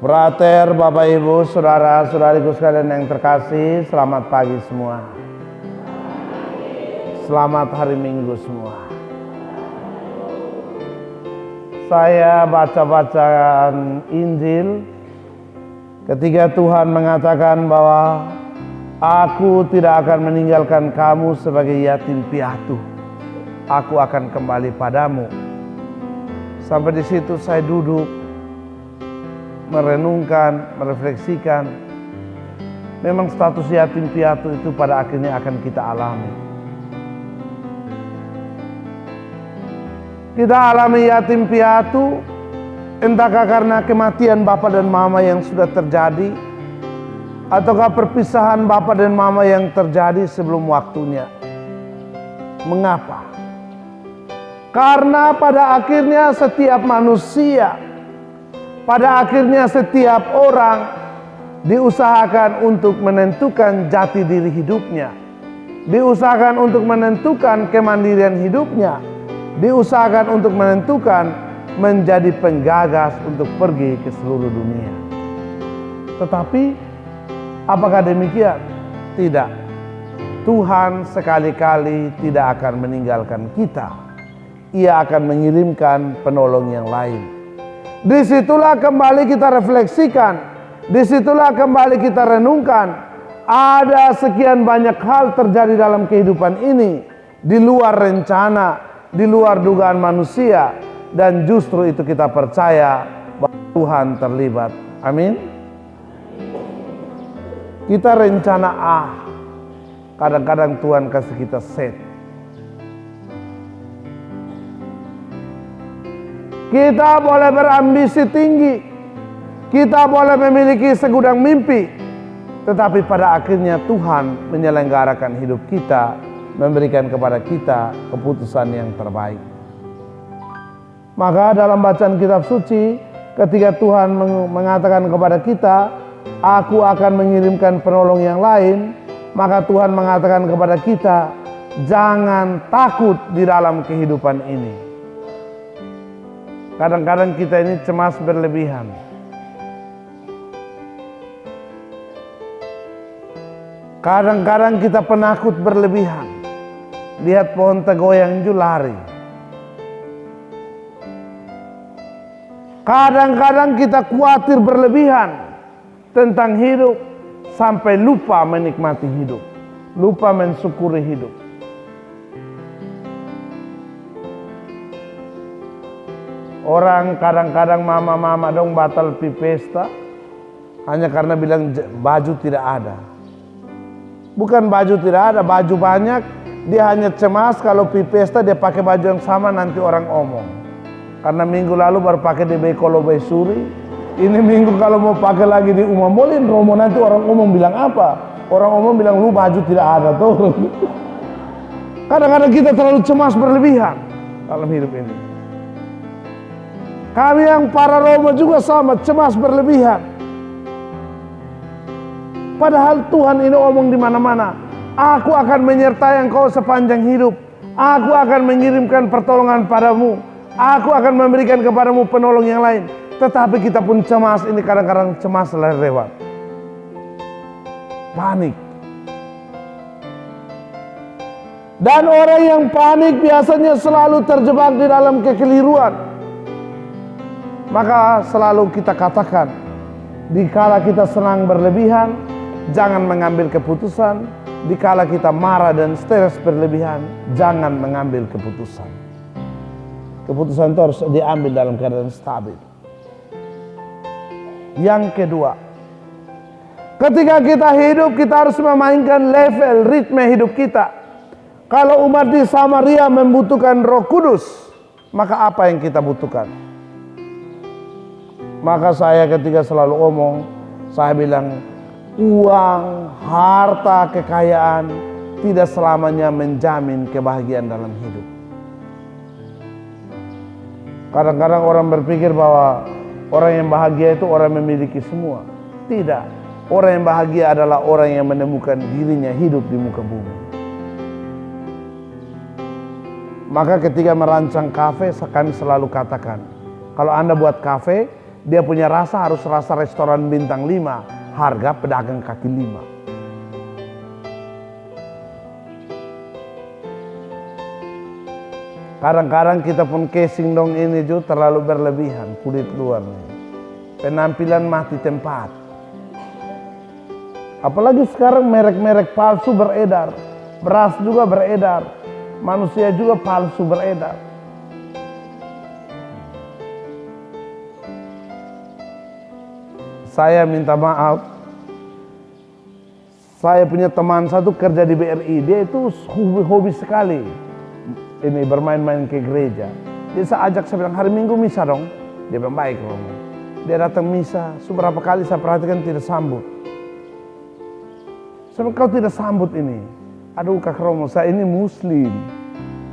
Frater, Bapak Ibu, Saudara-saudariku sekalian yang terkasih, selamat pagi semua. Selamat hari Minggu semua. Saya baca-bacaan Injil ketika Tuhan mengatakan bahwa aku tidak akan meninggalkan kamu sebagai yatim piatu. Aku akan kembali padamu. Sampai di situ saya duduk merenungkan, merefleksikan. Memang status yatim piatu itu pada akhirnya akan kita alami. Kita alami yatim piatu entahkah karena kematian bapak dan mama yang sudah terjadi, ataukah perpisahan bapak dan mama yang terjadi sebelum waktunya. Mengapa? Karena pada akhirnya setiap manusia, pada akhirnya setiap orang diusahakan untuk menentukan jati diri hidupnya, diusahakan untuk menentukan kemandirian hidupnya, diusahakan untuk menentukan menjadi penggagas untuk pergi ke seluruh dunia. Tetapi apakah demikian? Tidak. Tuhan sekali-kali tidak akan meninggalkan kita. Ia akan mengirimkan penolong yang lain. Disitulah kembali kita refleksikan, disitulah kembali kita renungkan. Ada sekian banyak hal terjadi dalam kehidupan ini di luar rencana, di luar dugaan manusia, dan justru itu kita percaya bahwa Tuhan terlibat. Amin. Kita rencana A, kadang-kadang Tuhan kasih kita Z. Kita boleh berambisi tinggi, kita boleh memiliki segudang mimpi, tetapi pada akhirnya Tuhan menyelenggarakan hidup kita, memberikan kepada kita keputusan yang terbaik. Maka dalam bacaan kitab suci, ketika Tuhan mengatakan kepada kita, aku akan mengirimkan penolong yang lain, maka Tuhan mengatakan kepada kita, jangan takut di dalam kehidupan ini. Kadang-kadang kita ini cemas berlebihan. Kadang-kadang kita penakut berlebihan. Lihat pohon tegoyang itu lari. Kadang-kadang kita khawatir berlebihan tentang hidup sampai lupa menikmati hidup, lupa mensyukuri hidup. Orang kadang-kadang mama-mama dong batal pi pesta hanya karena bilang baju tidak ada. Bukan baju tidak ada, baju banyak. Dia hanya cemas kalau pi pesta dia pakai baju yang sama nanti orang omong. Karena minggu lalu baru pakai di Bekolo Besuri. Ini minggu kalau mau pakai lagi di Umam Bolin Romo, nanti orang omong bilang apa? Orang omong bilang lu baju tidak ada tuh. Kadang-kadang kita terlalu cemas berlebihan dalam hidup ini. Kami yang para Roma juga sama, cemas berlebihan. Padahal Tuhan ini omong di mana-mana. Aku akan menyertai engkau sepanjang hidup. Aku akan mengirimkan pertolongan padamu. Aku akan memberikan kepadamu penolong yang lain. Tetapi kita pun cemas, ini kadang-kadang cemas lewat. Panik. Dan orang yang panik biasanya selalu terjebak di dalam kekeliruan. Maka selalu kita katakan, dikala kita senang berlebihan, jangan mengambil keputusan. Dikala kita marah dan stres berlebihan, jangan mengambil keputusan. Keputusan itu harus diambil dalam keadaan stabil. Yang kedua, ketika kita hidup, kita harus memainkan level, ritme hidup kita. Kalau umat di Samaria membutuhkan Roh Kudus, maka apa yang kita butuhkan? Maka saya ketika selalu omong, saya bilang, uang, harta, kekayaan tidak selamanya menjamin kebahagiaan dalam hidup. Kadang-kadang orang berpikir bahwa orang yang bahagia itu orang yang memiliki semua. Tidak. Orang yang bahagia adalah orang yang menemukan dirinya hidup di muka bumi. Maka ketika merancang kafe, kami selalu katakan, kalau Anda buat kafe, Dia punya rasa harus rasa restoran bintang 5, harga pedagang kaki 5. Kadang-kadang kita pun casing dong ini juga terlalu berlebihan, kulit luarnya. Penampilan mati tempat. Apalagi sekarang merek-merek palsu beredar. Beras juga beredar. Manusia juga palsu beredar. Saya minta maaf. Saya punya teman satu kerja di BRI. Dia itu hobi sekali ini bermain-main ke gereja. Dia saya ajak, saya bilang hari Minggu misa dong. Dia bilang baik Romo. Dia datang misa, beberapa kali saya perhatikan tidak sambut. Saya bilang kau tidak sambut ini. Aduh Kak Romo, saya ini Muslim.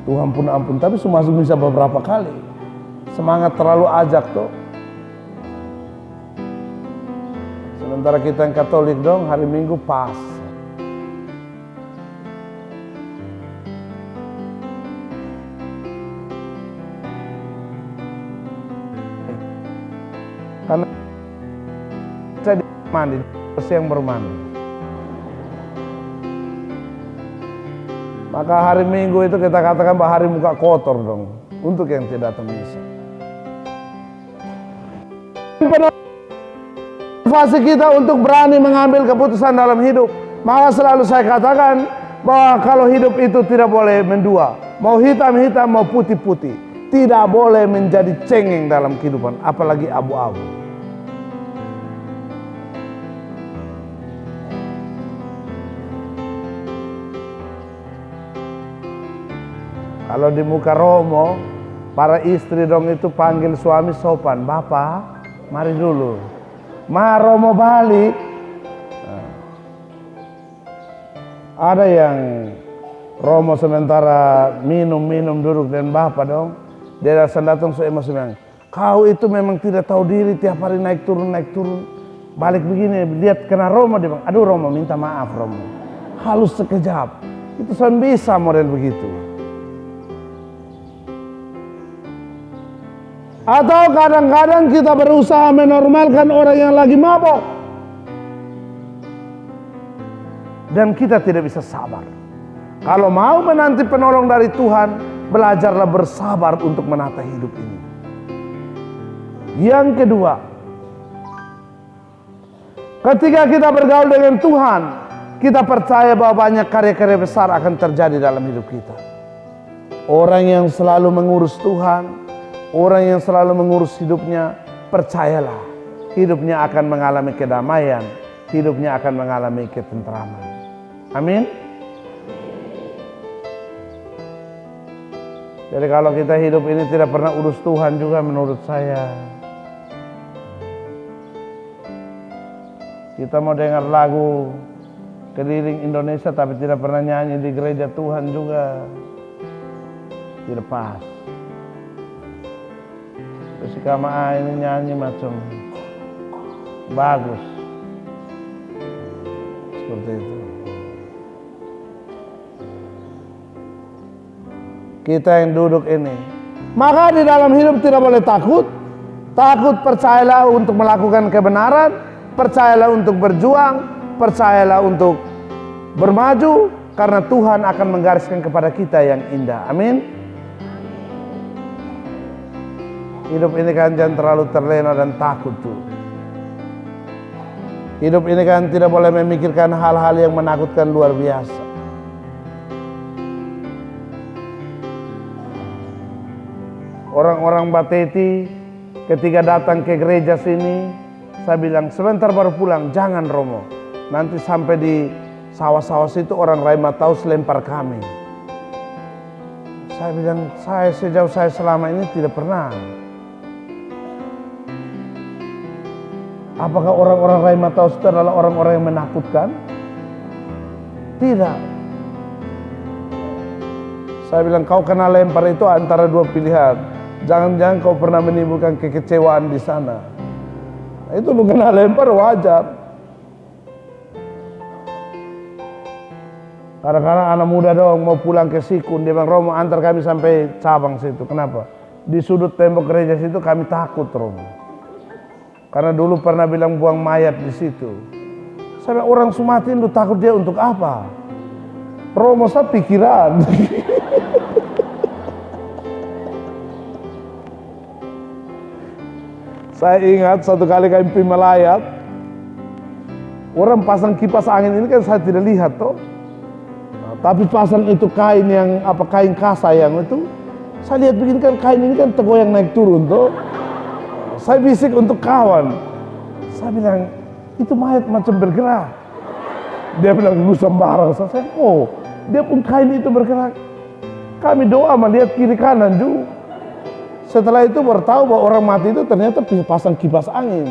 Tuhan pun ampun, tapi sudah masuk misa beberapa kali. Semangat terlalu ajak tuh. Sementara kita yang Katolik dong, hari Minggu pas. Karena saya mandi, yang bermandi. Maka hari Minggu itu kita katakan bahwa hari muka kotor dong, untuk yang tidak datang misa. Motivasi kita untuk berani mengambil keputusan dalam hidup. Maka selalu saya katakan bahwa kalau hidup itu tidak boleh mendua, mau hitam-hitam mau putih-putih, tidak boleh menjadi cengeng dalam kehidupan, apalagi abu-abu. Kalau di muka Romo, para istri dong itu panggil suami sopan, Bapak, mari dulu. Ma Romo balik. Nah, ada yang Romo sementara minum duduk dengan Bapak dong. Dia datang masih bilang, kau itu memang tidak tahu diri, tiap hari naik turun. Balik begini, lihat kena Romo, dia bilang, aduh Romo minta maaf Romo. Halus sekejap. Itu saya bisa model begitu. Atau kadang-kadang kita berusaha menormalkan orang yang lagi mabok. Dan kita tidak bisa sabar. Kalau mau menanti penolong dari Tuhan, belajarlah bersabar untuk menata hidup ini. Yang kedua, ketika kita bergaul dengan Tuhan, kita percaya bahwa banyak karya-karya besar akan terjadi dalam hidup kita. Orang yang selalu mengurus Tuhan, orang yang selalu mengurus hidupnya, percayalah, hidupnya akan mengalami kedamaian, hidupnya akan mengalami ketentraman. Amin. Jadi kalau kita hidup ini tidak pernah urus Tuhan juga menurut saya, kita mau dengar lagu keliling Indonesia tapi tidak pernah nyanyi di gereja Tuhan juga, tidak pas. Terus si Kama ini nyanyi macam bagus, seperti itu. Kita yang duduk ini, maka di dalam hidup tidak boleh takut. Takut, percayalah untuk melakukan kebenaran, percayalah untuk berjuang, percayalah untuk bermaju, karena Tuhan akan menggariskan kepada kita yang indah. Amin. Hidup ini kan jangan terlalu terlena dan takut tuh. Hidup ini kan tidak boleh memikirkan hal-hal yang menakutkan luar biasa. Orang-orang Bateti ketika datang ke gereja sini, saya bilang sebentar baru pulang, jangan Romo. Nanti sampai di sawah-sawah situ orang Raima Taus lempar kami. Saya bilang, saya sejauh saya selama ini tidak pernah. Apakah orang-orang Raima Taus itu adalah orang-orang yang menakutkan? Tidak. Saya bilang, kau kena lempar itu antara dua pilihan. Jangan-jangan kau pernah menimbulkan kekecewaan di sana. Itu lu kena lempar wajar. Kadang-kadang anak muda dong mau pulang ke Sikun, dia bilang, Romo antar kami sampai cabang situ. Kenapa? Di sudut tembok gereja situ kami takut Romo. Karena dulu pernah bilang buang mayat di situ. Saya bilang, orang Sumatera lu takut dia untuk apa? Romo saya pikiran. Saya ingat satu kali kami pergi melayat, orang pasang kipas angin ini kan saya tidak lihat toh. Nah, tapi pasang itu kain yang kain kasa yang itu, saya lihat begini kan kain ini kan tergoyang naik turun toh. Saya bisik untuk kawan, saya bilang itu mayat macam bergerak. Dia bilang lu sembarang. Saya oh dia pun kain itu bergerak. Kami doa melihat kiri kanan juga. Setelah itu baru tahu bahwa orang mati itu ternyata pasang kipas angin.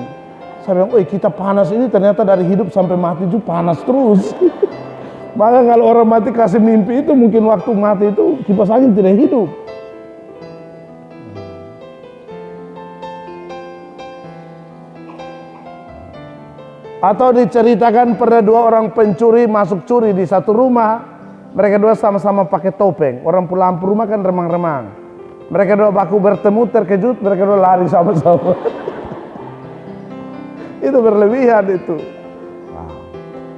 Saya bilang, oh kita panas ini ternyata dari hidup sampai mati itu panas terus. Maka kalau orang mati kasih mimpi itu mungkin waktu mati itu kipas angin tidak hidup. Atau diceritakan pernah dua orang pencuri masuk curi di satu rumah. Mereka dua sama-sama pakai topeng. Orang pulang rumah kan remang-remang. Mereka dua baku bertemu terkejut, mereka dua lari sama-sama. Itu berlebihan itu.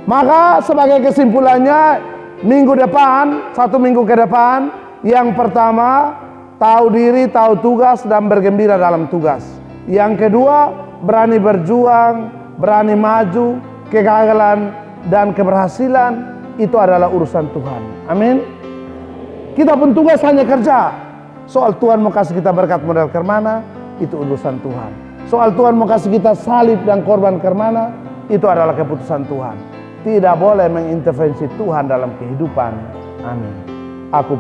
Maka sebagai kesimpulannya, minggu depan, 1 minggu ke depan, yang pertama, tahu diri, tahu tugas, dan bergembira dalam tugas. Yang kedua, berani berjuang, berani maju, kegagalan dan keberhasilan, itu adalah urusan Tuhan. Amin. Kita pun tugas hanya kerja. Soal Tuhan mau kasih kita berkat modal ke mana, itu urusan Tuhan. Soal Tuhan mau kasih kita salib dan korban ke mana, itu adalah keputusan Tuhan. Tidak boleh mengintervensi Tuhan dalam kehidupan. Amin. Aku